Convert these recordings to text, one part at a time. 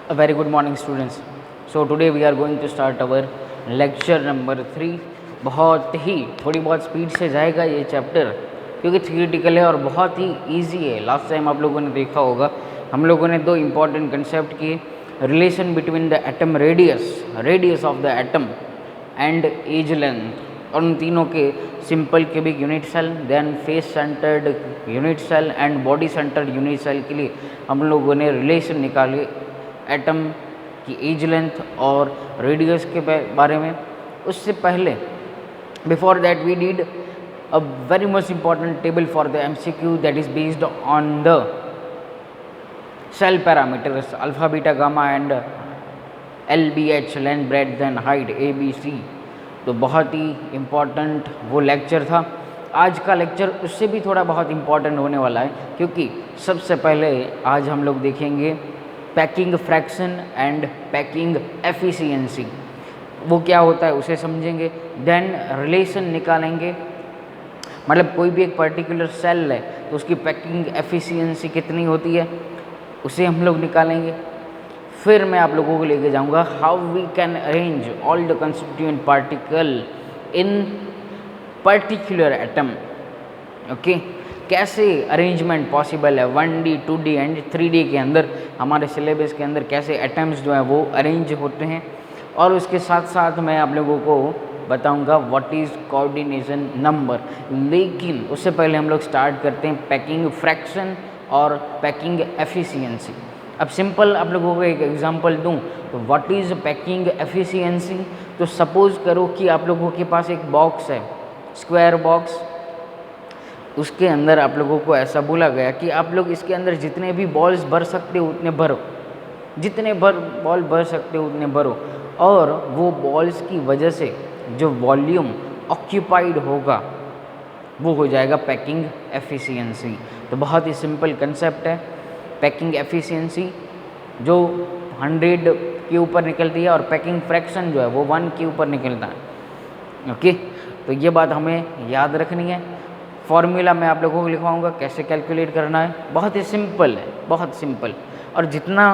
A very good morning students. So today we are going to start our lecture number 3. बहुत ही थोड़ी बहुत speed से जाएगा ये चैप्टर क्योंकि थियोरेटिकल है और बहुत ही इजी है. लास्ट टाइम आप लोगों ने देखा होगा हम लोगों ने दो इम्पॉर्टेंट कंसेप्ट किए. Relation between the atom radius of the atom and edge length, और उन तीनों के simple cubic unit cell, then face centred unit cell and body centred unit cell के लिए हम लोगों ने रिलेशन निकाले एटम की एज लेंथ और रेडियस के बारे में. उससे पहले before that we did a very much important table for the MCQ that is based on the cell parameters alpha beta gamma and LBH, length breadth and height ABC. तो बहुत ही important वो lecture था. आज का lecture उससे भी थोड़ा बहुत इम्पॉर्टेंट होने वाला है क्योंकि सबसे पहले आज हम लोग देखेंगे packing fraction and packing efficiency. वो क्या होता है उसे समझेंगे. देन रिलेशन निकालेंगे, मतलब कोई भी एक पर्टिकुलर सेल है तो उसकी पैकिंग एफिशिएंसी कितनी होती है उसे हम लोग निकालेंगे. फिर मैं आप लोगों को लेके जाऊंगा how we can arrange all the constituent particle in particular atom. Okay, कैसे अरेंजमेंट पॉसिबल है 1D 2D एंड 3D के अंदर, हमारे सिलेबस के अंदर कैसे एटम्स जो है वो अरेंज होते हैं. और उसके साथ साथ मैं आप लोगों को बताऊंगा व्हाट इज़ कोऑर्डिनेशन नंबर. लेकिन उससे पहले हम लोग स्टार्ट करते हैं पैकिंग फ्रैक्शन और पैकिंग एफिशिएंसी. अब सिंपल आप लोगों को एक एग्जांपल दूं तो व्हाट इज़ पैकिंग एफिशिएंसी. तो सपोज़ करो कि आप लोगों के पास एक बॉक्स है, स्क्वायर बॉक्स. उसके अंदर आप लोगों को ऐसा बोला गया कि आप लोग इसके अंदर जितने भी बॉल्स भर सकते हो उतने भरो, जितने बॉल भर सकते हो उतने भरो. और वो बॉल्स की वजह से जो वॉल्यूम ऑक्यूपाइड होगा वो हो जाएगा पैकिंग एफिशिएंसी. तो बहुत ही सिंपल कंसेप्ट है. पैकिंग एफिशिएंसी जो 100 के ऊपर निकलती है और पैकिंग फ्रैक्शन जो है वो 1 के ऊपर निकलता है. ओके, तो ये बात हमें याद रखनी है. फॉर्मूला मैं आप लोगों को लिखवाऊंगा कैसे कैलकुलेट करना है. बहुत ही सिंपल है, बहुत सिंपल. और जितना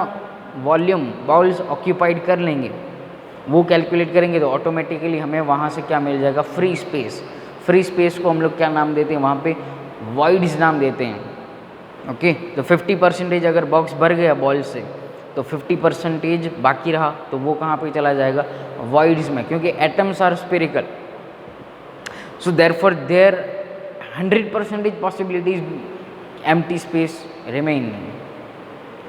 वॉल्यूम बॉल्स ऑक्यूपाइड कर लेंगे वो कैलकुलेट करेंगे तो ऑटोमेटिकली हमें वहाँ से क्या मिल जाएगा, फ्री स्पेस. फ्री स्पेस को हम लोग क्या नाम देते हैं, वहाँ पे वॉइड्स नाम देते हैं. ओके, तो 50% अगर बॉक्स भर गया बॉल से तो 50% बाकी रहा तो वो कहाँ पे चला जाएगा, वॉइड्स में, क्योंकि atoms are spherical. So therefore there 100% possibilities empty space remain.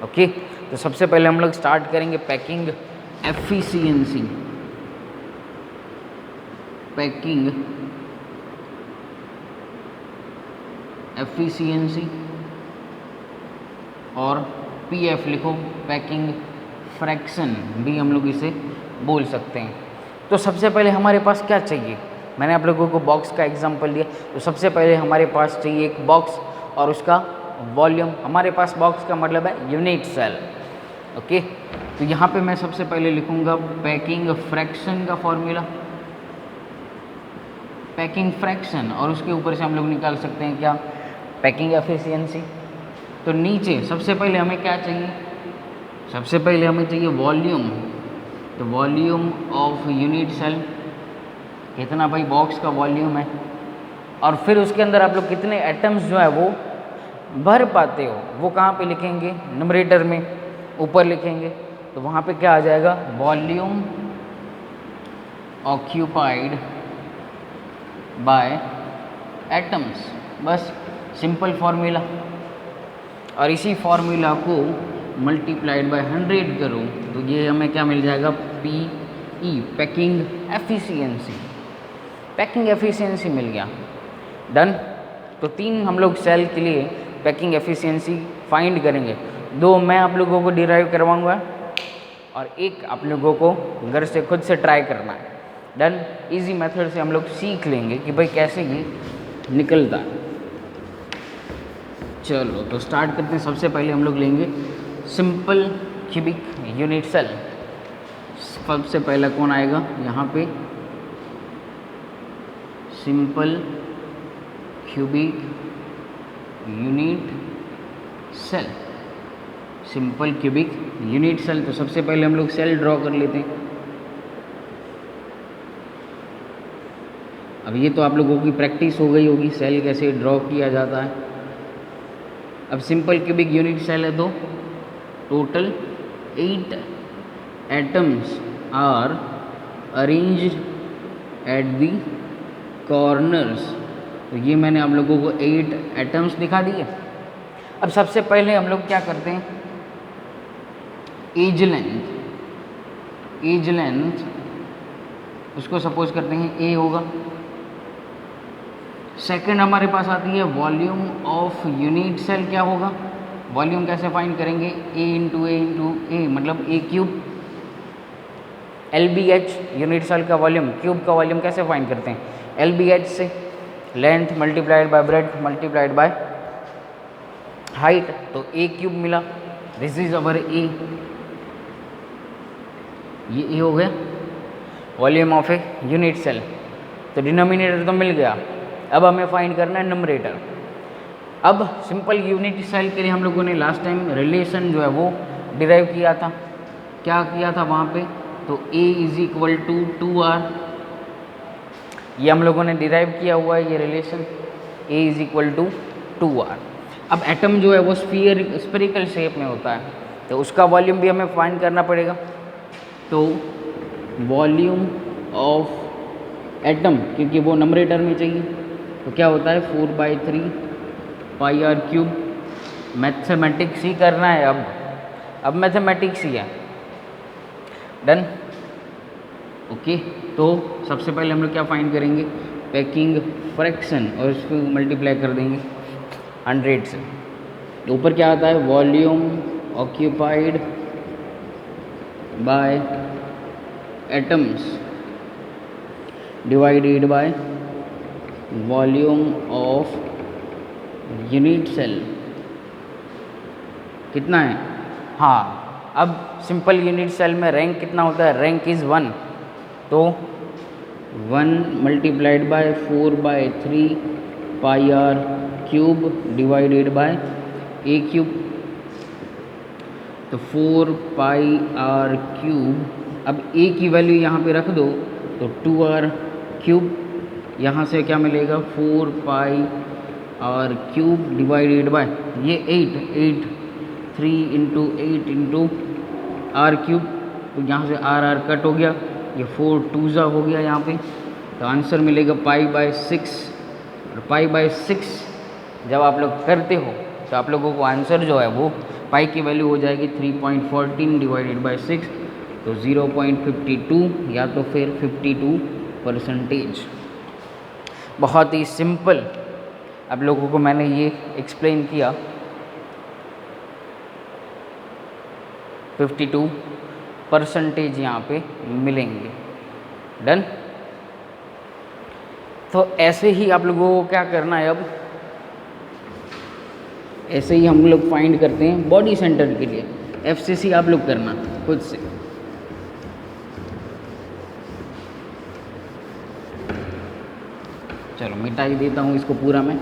Okay, तो सबसे पहले हम लोग स्टार्ट करेंगे पैकिंग एफिशिएंसी. पैकिंग एफिशिएंसी और PF लिखो, पैकिंग फ्रैक्शन भी हम लोग इसे बोल सकते हैं. तो सबसे पहले हमारे पास क्या चाहिए, मैंने आप लोगों को बॉक्स का एग्जांपल दिया. तो सबसे पहले हमारे पास चाहिए एक बॉक्स और उसका वॉल्यूम. हमारे पास बॉक्स का मतलब है यूनिट सेल. ओके, तो यहाँ पे मैं सबसे पहले लिखूँगा पैकिंग फ्रैक्शन का फॉर्मूला, पैकिंग फ्रैक्शन, और उसके ऊपर से हम लोग निकाल सकते हैं क्या, पैकिंग एफिशिएंसी. तो नीचे सबसे पहले हमें क्या चाहिए, सबसे पहले हमें चाहिए वॉल्यूम. तो वॉल्यूम ऑफ यूनिट सेल कितना भाई बॉक्स का वॉल्यूम है. और फिर उसके अंदर आप लोग कितने एटम्स जो है वो भर पाते हो वो कहाँ पे लिखेंगे, न्यूमरेटर में ऊपर लिखेंगे. तो वहाँ पे क्या आ जाएगा, वॉल्यूम ऑक्यूपाइड बाय एटम्स. बस सिंपल फॉर्मूला. और इसी फॉर्मूला को मल्टीप्लाइड बाय 100 करो तो ये हमें क्या मिल जाएगा, PE, packing efficiency. Packing efficiency मिल गया, डन. तो 3 हम लोग सेल के लिए पैकिंग एफिशिएंसी फाइंड करेंगे. 2 मैं आप लोगों को डिराइव करवाऊंगा और एक आप लोगों को घर से खुद से ट्राई करना है. डन. इजी मेथड से हम लोग सीख लेंगे कि भाई कैसे ये निकलता है. चलो तो स्टार्ट करते हैं. सबसे पहले हम लोग लेंगे सिंपल क्यूबिक यूनिट सेल. सबसे पहला कौन आएगा यहाँ पे, simple cubic unit cell. Simple cubic unit cell. तो सबसे पहले हम लोग सेल ड्रॉ कर लेते हैं। अब ये तो आप लोगों की प्रैक्टिस हो गई होगी सेल कैसे ड्रॉ किया जाता है। अब सिंपल क्यूबिक यूनिट सेल है तो total 8 atoms are arranged at the corners. तो ये मैंने आप लोगों को 8 एटम्स दिखा दिए। अब सबसे पहले हम लोग क्या करते हैं, एज लेंथ उसको सपोज करते हैं ए होगा। सेकंड हमारे पास आती है वॉल्यूम ऑफ यूनिट सेल। क्या होगा, वॉल्यूम कैसे फाइंड करेंगे, ए इंटू ए मतलब A cube. LBH unit cell का वॉल्यूम, क्यूब का वॉल्यूम कैसे फाइंड करते हैं, LBH से length multiplied by breadth multiplied by height. तो ए क्यूब मिला, दिस इज अवर ए। ये ए हो गया volume of A unit cell. तो डिनोमिनेटर तो मिल गया, अब हमें फाइंड करना है नंबरेटर। अब सिंपल यूनिट सेल के लिए हम लोगों ने लास्ट टाइम रिलेशन जो है वो डिराइव किया था। क्या किया था वहाँ पे, तो A is equal to 2R। ये हम लोगों ने डिराइव किया हुआ है ये relation, A is equal to 2R। अब एटम जो है वो स्फीयरिकल शेप में होता है, तो उसका वॉल्यूम भी हमें फाइंड करना पड़ेगा। तो वॉल्यूम ऑफ एटम, क्योंकि वो नंबरेटर में चाहिए, तो क्या होता है 4/3 πr क्यूब। मैथमेटिक्स ही करना है अब मैथमेटिक्स ही है। Done, okay. तो सबसे पहले हम लोग क्या फाइंड करेंगे, पैकिंग फ्रैक्शन, और इसको मल्टीप्लाई कर देंगे 100 से। ऊपर क्या आता है, volume occupied by atoms divided by volume of unit cell. कितना है, हाँ। अब सिंपल यूनिट सेल में रैंक कितना होता है, रैंक इज़ 1। तो 1 multiplied by 4/3 πr cube divided by A cube. तो 4πr क्यूब, अब ए की वैल्यू यहाँ पे रख दो तो 2r क्यूब। यहाँ से क्या मिलेगा 4πr क्यूब डिवाइडेड बाय ये 8 3 इंटू 8 इंटू आर क्यूब। तो यहाँ से आर कट हो गया, ये 4 2 हो गया यहाँ पे। तो आंसर मिलेगा π/6। और π/6 जब आप लोग करते हो तो आप लोगों को आंसर जो है वो पाई की वैल्यू हो जाएगी 3.14 डिवाइडेड बाय 6, तो 0.52 या तो फिर 52%। बहुत ही सिंपल आप लोगों को मैंने ये एक्सप्लेन किया। 52% यहाँ पे मिलेंगे। डन। तो ऐसे ही आप लोगों को क्या करना है, अब ऐसे ही हम लोग फाइंड करते हैं बॉडी सेंटर के लिए। FCC आप लोग करना खुद से। चलो मिटा ही देता हूँ इसको पूरा मैं,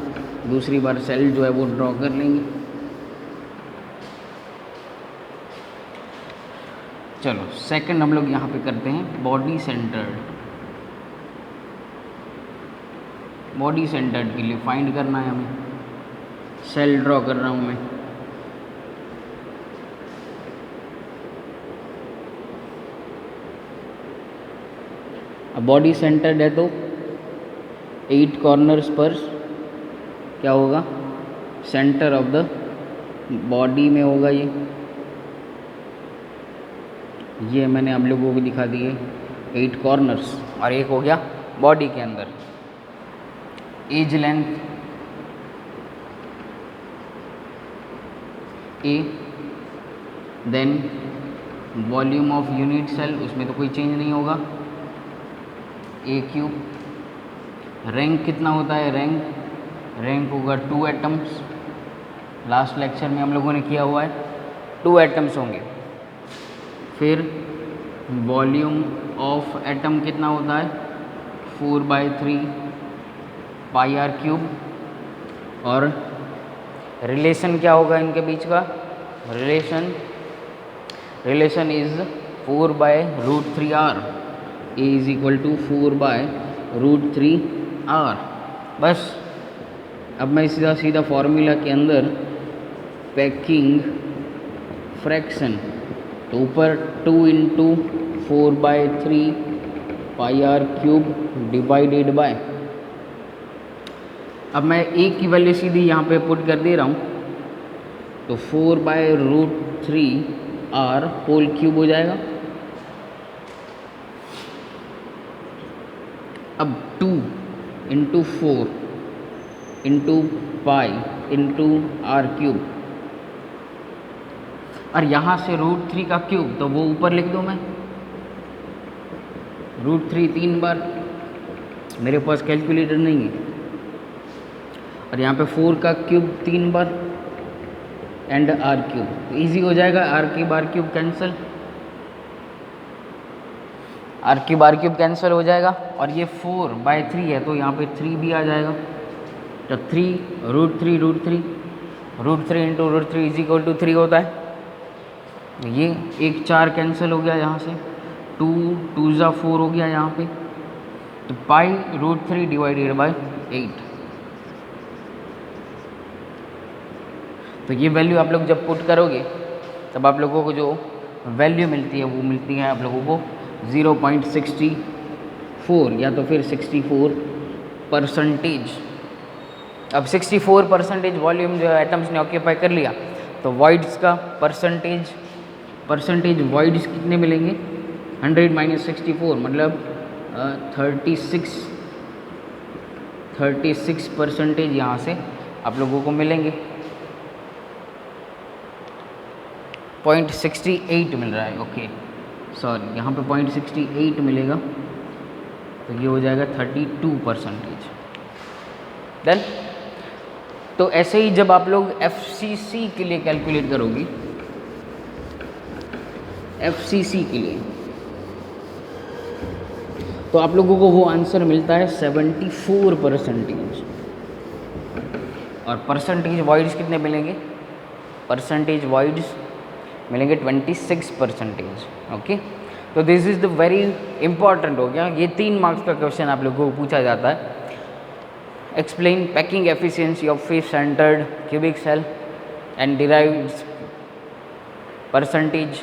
दूसरी बार सेल जो है वो ड्रॉ कर लेंगे। चलो सेकंड हम लोग यहाँ पे करते हैं बॉडी सेंटर्ड। बॉडी सेंटर्ड के लिए फाइंड करना है हमें, सेल ड्रॉ कर रहा हूँ मैं। अब बॉडी सेंटर्ड है तो 8 कॉर्नर्स पर क्या होगा, सेंटर ऑफ द बॉडी में होगा ये मैंने आप लोगों को दिखा दिए 8 कॉर्नर्स, और एक हो गया बॉडी के अंदर। Edge length A, then volume of unit cell, उसमें तो कोई चेंज नहीं होगा, ए क्यूब। रैंक कितना होता है, रैंक होगा 2 एटम्स। लास्ट लेक्चर में हम लोगों ने किया हुआ है 2 एटम्स होंगे। फिर वॉल्यूम ऑफ एटम कितना होता है 4/3 πr क्यूब। और रिलेशन क्या होगा इनके बीच का, relation is 4/√3r, A is equal to 4/√3r। बस अब मैं सीधा सीधा फॉर्मूला के अंदर पैकिंग फ्रैक्शन, तो ऊपर 2 इंटू 4/3πr³ डिवाइडेड बाय, अब मैं ए की वैल्यू सीधी यहाँ पे पुट कर दे रहा हूँ, तो 4/√3r होल क्यूब हो जाएगा। अब 2 into 4 into pi into r³, और यहाँ से √3 का क्यूब, तो वो ऊपर लिख दूँ मैं, √3 3 बार, मेरे पास कैलकुलेटर नहीं है, और यहाँ पे 4 का क्यूब 3 बार एंड r³, तो ईजी हो जाएगा, r³ कैंसिल, r³ कैंसिल हो जाएगा, और ये 4/3 है तो यहाँ पे 3 भी आ जाएगा, तो 3 √3 इंटू √3 इज इक्वल टू 3 होता है। ये 1 4 कैंसिल हो गया, यहाँ से 2 2 ज़ा 4 हो गया यहाँ पे, तो π√3 डिवाइडेड बाय 8। तो ये वैल्यू आप लोग जब पुट करोगे तब आप लोगों को जो वैल्यू मिलती है वो मिलती है आप लोगों को 0.64 या तो फिर 64%। अब 64% वॉल्यूम जो एटम्स ने ऑक्यूपाई कर लिया, तो वॉइड्स का परसेंटेज वॉइड्स कितने मिलेंगे, 100 - 64 मतलब 36% यहाँ से आप लोगों को मिलेंगे। 0.68 मिल रहा है, ओके सॉरी, यहाँ पे 0.68 मिलेगा, तो ये हो जाएगा 32%। डन। तो ऐसे ही जब आप लोग FCC के लिए कैलकुलेट करोगी, FCC के लिए, तो आप लोगों को वो आंसर मिलता है 74%, और परसेंटेज वॉइड्स कितने मिलेंगे, परसेंटेज वॉइड्स मिलेंगे 26%। ओके, तो this is the very important हो गया, ये 3 मार्क्स का क्वेश्चन आप लोगों को पूछा जाता है। Explain packing efficiency of face centred cubic cell and derived percentage.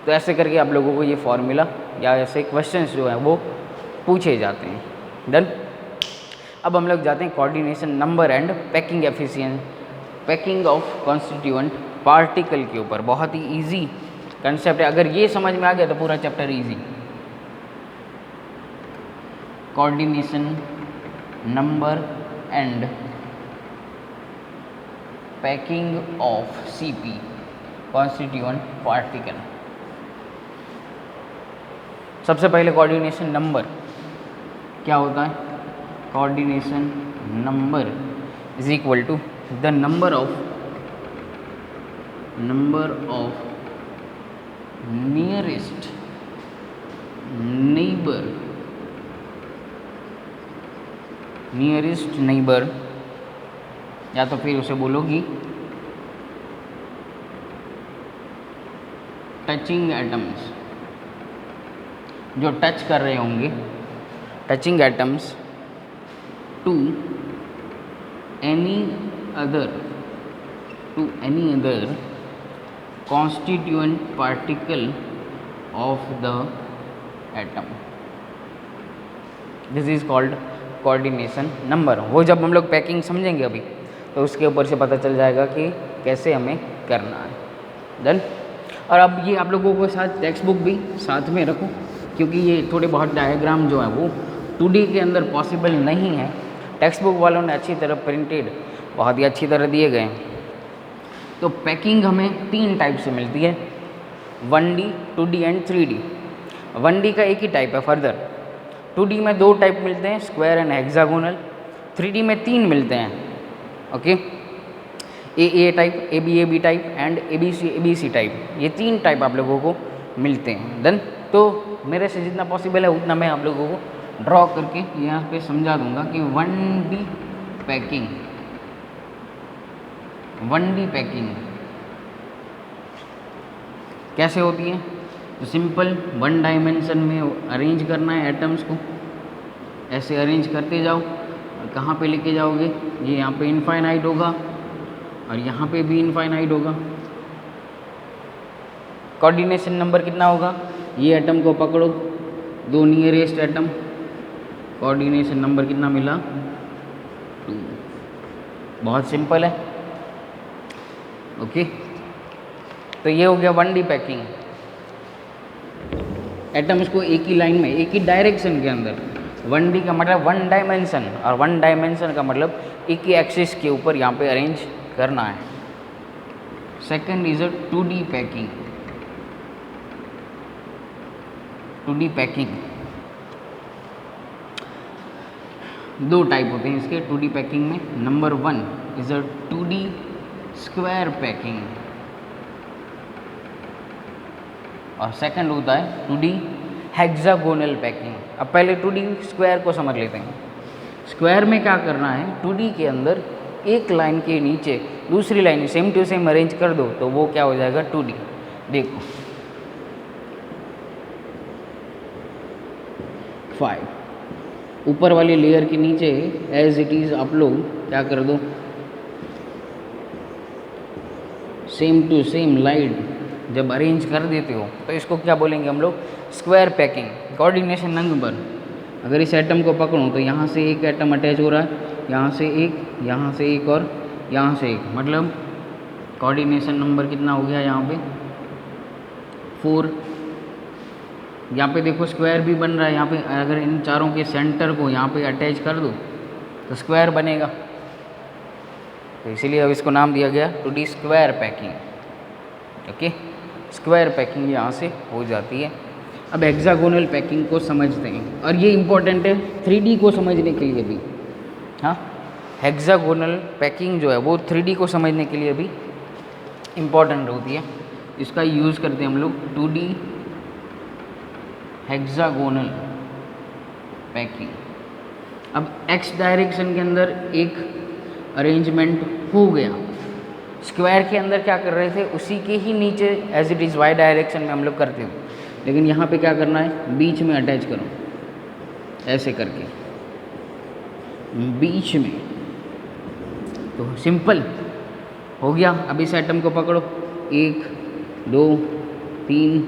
तो ऐसे करके आप लोगों को ये फॉर्मूला या ऐसे क्वेश्चंस जो हैं वो पूछे जाते हैं। डन। अब हम लोग जाते हैं coordination number and packing efficiency, packing of constituent particle के ऊपर। बहुत ही इजी कंसेप्ट है, अगर ये समझ में आ गया तो पूरा chapter easy. Coordination number and packing of CP constituent particle. सबसे पहले कोऑर्डिनेशन नंबर क्या होता है, coordination number is equal to the number of nearest neighbour, या तो फिर उसे बोलोगी टचिंग एटम्स, जो टच कर रहे होंगे, touching atoms to any other constituent particle of the atom. This is called coordination number। वो जब हम लोग पैकिंग समझेंगे अभी, तो उसके ऊपर से पता चल जाएगा कि कैसे हमें करना है। डन। और अब ये आप लोगों को साथ टेक्स्ट बुक भी साथ में रखो, क्योंकि ये थोड़े बहुत डायग्राम जो है वो 2D के अंदर पॉसिबल नहीं है। टेक्स्ट बुक वालों ने अच्छी तरह प्रिंटेड बहुत ही अच्छी तरह दिए गए हैं। तो पैकिंग हमें 3 टाइप से मिलती है, 1D 2D and 3D। 1D का एक ही टाइप है फर्दर, 2D में 2 टाइप मिलते हैं, स्क्वायर एंड हेक्सागोनल। 3D में 3 मिलते हैं, okay, AA type, AB type and ABC type. ये 3 टाइप आप लोगों को मिलते हैं। डन। तो मेरे से जितना पॉसिबल है उतना मैं आप लोगों को ड्रॉ करके यहाँ पे समझा दूंगा कि 1D पैकिंग कैसे होती है? तो सिंपल, वन डायमेंशन में अरेंज करना है एटम्स को, ऐसे अरेंज करते जाओ और कहाँ पे लेके जाओगे? ये यहाँ पे इनफाइनाइट होगा और यहाँ पे भी इनफाइनाइट होगा। कोऑर्डिनेशन नंबर कितना होगा? ये एटम को पकड़ो, दो नियरेस्ट एटम, कोऑर्डिनेशन नंबर कितना मिला? 2। बहुत सिंपल है। ओके, तो ये हो गया 1D पैकिंग। एटम्स को एक ही लाइन में, एक ही डायरेक्शन के अंदर, 1D का मतलब वन डायमेंशन, और वन डायमेंशन का मतलब एक ही एक्सिस के ऊपर यहाँ पे अरेंज करना है। Second is a 2D packing. 2D packing दो टाइप होते हैं इसके 2D पैकिंग में। Number 1 is a 2D square packing और सेकंड होता है 2D हेक्सागोनल पैकिंग। अब पहले 2D स्क्वायर को समझ लेते हैं। स्क्वायर में क्या करना है? 2D के अंदर एक लाइन के नीचे दूसरी line same to same arrange कर दो तो वो क्या हो जाएगा? 2D। देखो 5, ऊपर वाली लेयर के नीचे एज इट इज़ आप लोग क्या कर दो? सेम टू सेम लाइन जब अरेंज कर देते हो तो इसको क्या बोलेंगे हम लोग? Square packing. कोऑर्डिनेशन नंबर, अगर इस एटम को पकड़ूं तो यहाँ से एक एटम अटैच हो रहा है, यहाँ से एक, यहाँ से एक और यहाँ से एक, मतलब कोऑर्डिनेशन नंबर कितना हो गया यहाँ पे? 4। यहाँ पे देखो स्क्वायर भी बन रहा है। यहाँ पे अगर इन चारों के सेंटर को यहाँ पे अटैच कर दो तो स्क्वायर बनेगा, तो इसीलिए अब इसको नाम दिया गया 2D square packing. Okay, square packing यहाँ से हो जाती है। अब हेक्सागोनल पैकिंग को समझते हैं, और ये इम्पोर्टेंट है 3D को समझने के लिए भी। हाँ, हेक्सागोनल पैकिंग जो है वो 3D को समझने के लिए भी इम्पोर्टेंट होती है। इसका यूज़ करते हैं हम लोग 2D हेक्सागोनल पैकिंग। अब एक्स डायरेक्शन के अंदर एक अरेंजमेंट हो गया, स्क्वायर के अंदर क्या कर रहे थे? उसी के ही नीचे as it is Y direction में हम लोग करते थे, लेकिन यहाँ पे क्या करना है? बीच में अटैच करो, ऐसे करके बीच में, तो सिंपल हो गया। अब इस एटम को पकड़ो, 1 2 3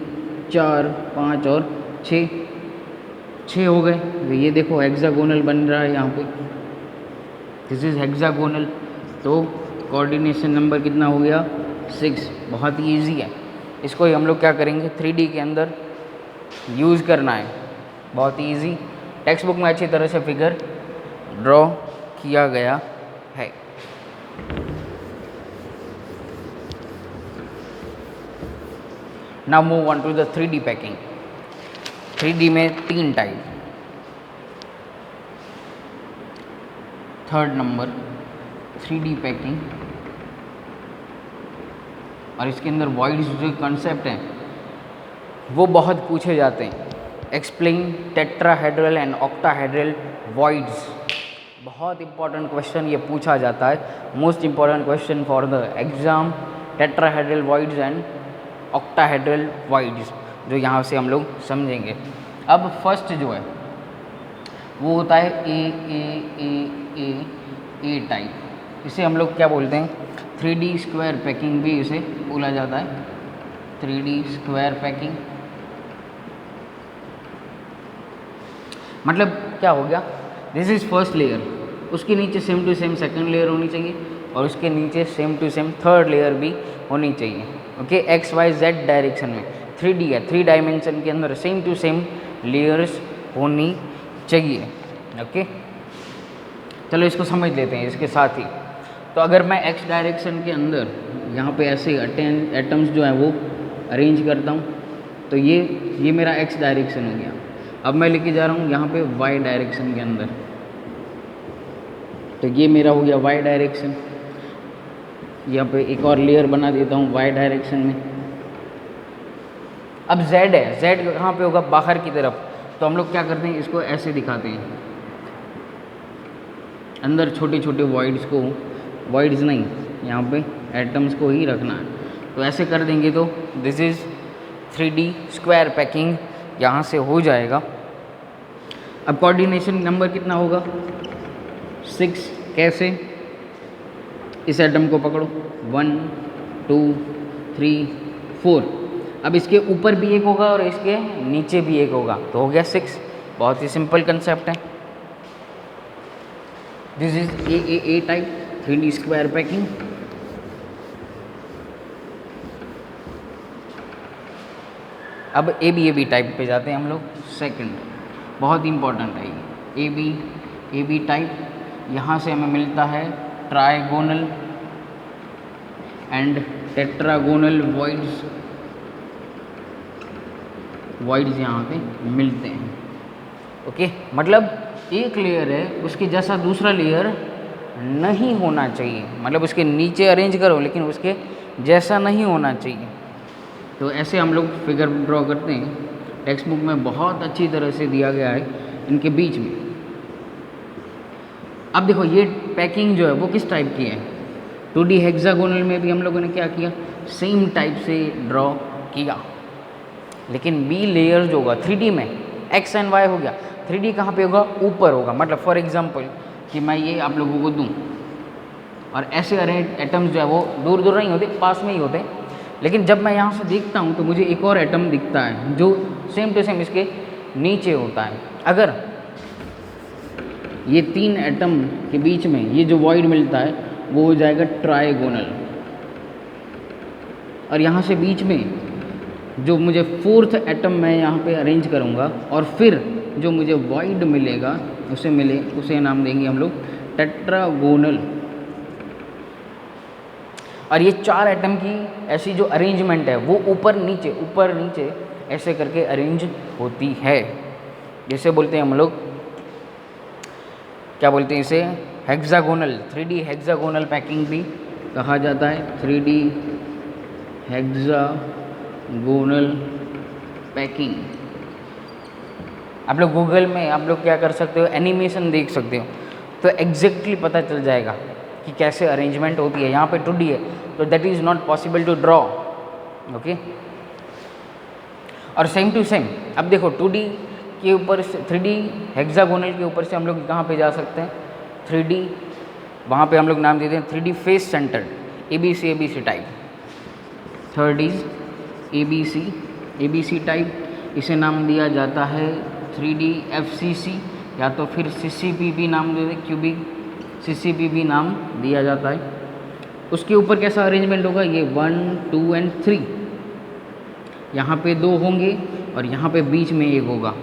4 5 और 6 हो गए। तो ये देखो हेक्सागोनल बन रहा है यहाँ पे, दिस इज हेक्सागोनल। तो कोऑर्डिनेशन नंबर कितना हो गया? 6। बहुत ही ईजी है, इसको ही हम लोग क्या करेंगे? 3D के अंदर यूज़ करना है। बहुत ही ईजी, टेक्स्ट बुक में अच्छी तरह से फिगर ड्रॉ किया गया है। Now move on to the 3D packing. 3D में 3 type. Third number 3D packing, और इसके अंदर वॉइड्स जो कंसेप्ट हैं वो बहुत पूछे जाते हैं। Explain tetrahedral and octahedral voids, बहुत इंपॉर्टेंट क्वेश्चन ये पूछा जाता है। Most important question for the exam, tetrahedral voids and octahedral voids, जो यहाँ से हम लोग समझेंगे। अब फर्स्ट जो है वो होता है ए टाइप। इसे हम लोग क्या बोलते हैं? 3D स्क्वायर पैकिंग भी इसे बोला जाता है, 3D स्क्वायर पैकिंग। मतलब क्या हो गया? दिस इज़ फर्स्ट लेयर, उसके नीचे same to same second layer होनी चाहिए, और उसके नीचे same to same third layer भी होनी चाहिए। Okay, X Y Z direction में 3D है, 3 डायमेंशन के अंदर सेम टू सेम लेयर्स होनी चाहिए। ओके, चलो इसको समझ लेते हैं इसके साथ ही। तो अगर मैं एक्स डायरेक्शन के अंदर यहाँ पे ऐसे एटम्स जो हैं वो अरेंज करता हूँ, तो ये मेरा एक्स डायरेक्शन हो गया। अब मैं लेके जा रहा हूँ यहाँ पे वाई डायरेक्शन के अंदर, तो ये मेरा हो गया वाई डायरेक्शन। यहाँ पे एक और लेयर बना देता हूँ वाई डायरेक्शन में। अब जेड है, जेड कहाँ पे होगा? बाहर की तरफ। तो हम लोग क्या करते हैं? इसको ऐसे दिखाते हैं, अंदर छोटे छोटे वॉइड्स को, वॉइड्स नहीं, यहाँ पे एटम्स को ही रखना है। तो ऐसे कर देंगे तो this is 3D square packing यहाँ से हो जाएगा। अब कोऑर्डिनेशन नंबर कितना होगा 6। कैसे, इस एटम को पकड़ो 1 2 3 4, अब इसके ऊपर भी एक होगा और इसके नीचे भी एक होगा, तो हो गया 6। बहुत ही सिंपल कंसेप्ट है। This is a type 3D square packing. अब ए बी टाइप पे जाते हैं हम लोग। सेकंड बहुत इंपॉर्टेंट है ये ए बी टाइप। यहाँ से हमें मिलता है ट्राइगोनल एंड टेट्रागोनल वॉइड्स यहाँ पे मिलते हैं। ओके, मतलब एक लेयर है उसके जैसा दूसरा लेयर नहीं होना चाहिए, मतलब उसके नीचे अरेंज करो लेकिन उसके जैसा नहीं होना चाहिए। तो ऐसे हम लोग फिगर ड्रॉ करते हैं, टेक्स्ट बुक में बहुत अच्छी तरह से दिया गया है इनके बीच में। अब देखो ये पैकिंग जो है वो किस टाइप की है, 2D हेक्सागोनल में भी हम लोगों ने क्या किया, सेम टाइप से ड्रॉ किया, लेकिन बी लेयर जो होगा 3D में एक्स एंड वाई हो गया, 3D कहाँ पे होगा, ऊपर होगा। मतलब फॉर एग्जांपल कि मैं ये आप लोगों को दूं और ऐसे अरेंज एटम्स जो है वो दूर दूर नहीं होते, पास में ही होते, लेकिन जब मैं यहाँ से देखता हूँ तो मुझे एक और एटम दिखता है जो सेम टू सेम इसके नीचे होता है। अगर ये 3 एटम के बीच में ये जो वॉइड मिलता है वो हो जाएगा ट्राइगोनल, और यहाँ से बीच में जो मुझे 4th एटम मैं यहाँ पे अरेंज करूँगा और फिर जो मुझे वॉइड मिलेगा उसे नाम देंगे हम लोग टेट्रागोनल। और ये 4 एटम की ऐसी जो अरेंजमेंट है वो ऊपर नीचे ऐसे करके अरेंज होती है। जैसे बोलते हैं हम लोग, क्या बोलते हैं इसे, हेक्सागोनल, 3D हेक्सागोनल पैकिंग भी कहा जाता है। 3D hexagonal packing. आप लोग गूगल में आप लोग क्या कर सकते हो, एनिमेशन देख सकते हो, तो एग्जैक्टली पता चल जाएगा कि कैसे अरेंजमेंट होती है। यहाँ पे 2D है तो that is not possible to draw. Okay, और सेम टू सेम अब देखो 2D के ऊपर से 3D हेक्सागोनल के ऊपर से हम लोग कहाँ पे जा सकते हैं, 3D, वहाँ पे हम लोग नाम देते हैं 3D face centred ABC type. Third is ABC type, इसे नाम दिया जाता है 3D FCC या तो फिर CCPP नाम देते, क्यूबिक CCPP नाम दिया जाता है। उसके ऊपर कैसा अरेंजमेंट होगा, ये 1 2 एंड 3, यहाँ पे 2 होंगे और यहाँ पे बीच में 1 होगा,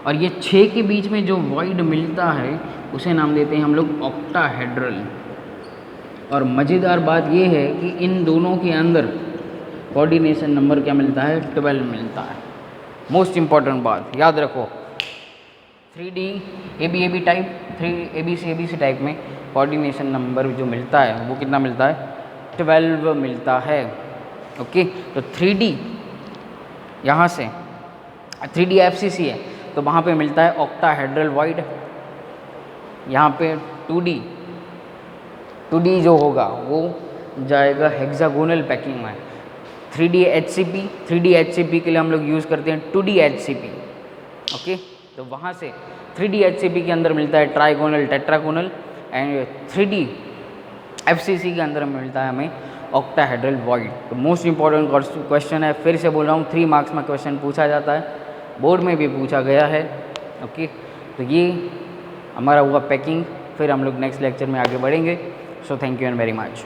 और ये 6 के बीच में जो वॉइड मिलता है उसे नाम देते हैं हम लोग ऑक्टाहेड्रल। और मज़ेदार बात ये है कि इन दोनों के अंदर कोऑर्डिनेशन नंबर क्या मिलता है, 12 मिलता है। मोस्ट इम्पॉर्टेंट बात याद रखो, 3D AB type, 3 ABC type में कोऑर्डिनेशन नंबर जो मिलता है वो कितना मिलता है, 12 मिलता है। ओके, तो 3D यहाँ से 3D FCC है तो वहाँ पे मिलता है ऑक्टाहेड्रल वॉइड। यहाँ पे 2D जो होगा वो जाएगा हेक्सागोनल पैकिंग में। 3D HCP के लिए हम लोग यूज़ करते हैं 2D HCP। ओके, तो वहाँ से 3D HCP के अंदर मिलता है trigonal tetragonal, and 3D FCC के अंदर मिलता है हमें ऑक्टाहेड्रल वॉइड। तो मोस्ट इंपॉर्टेंट क्वेश्चन है, फिर से बोल रहा हूँ, 3 मार्क्स में क्वेश्चन पूछा जाता है, बोर्ड में भी पूछा गया है। ओके, तो ये हमारा हुआ पैकिंग, फिर हम लोग नेक्स्ट लेक्चर में आगे बढ़ेंगे। So thank you and very much.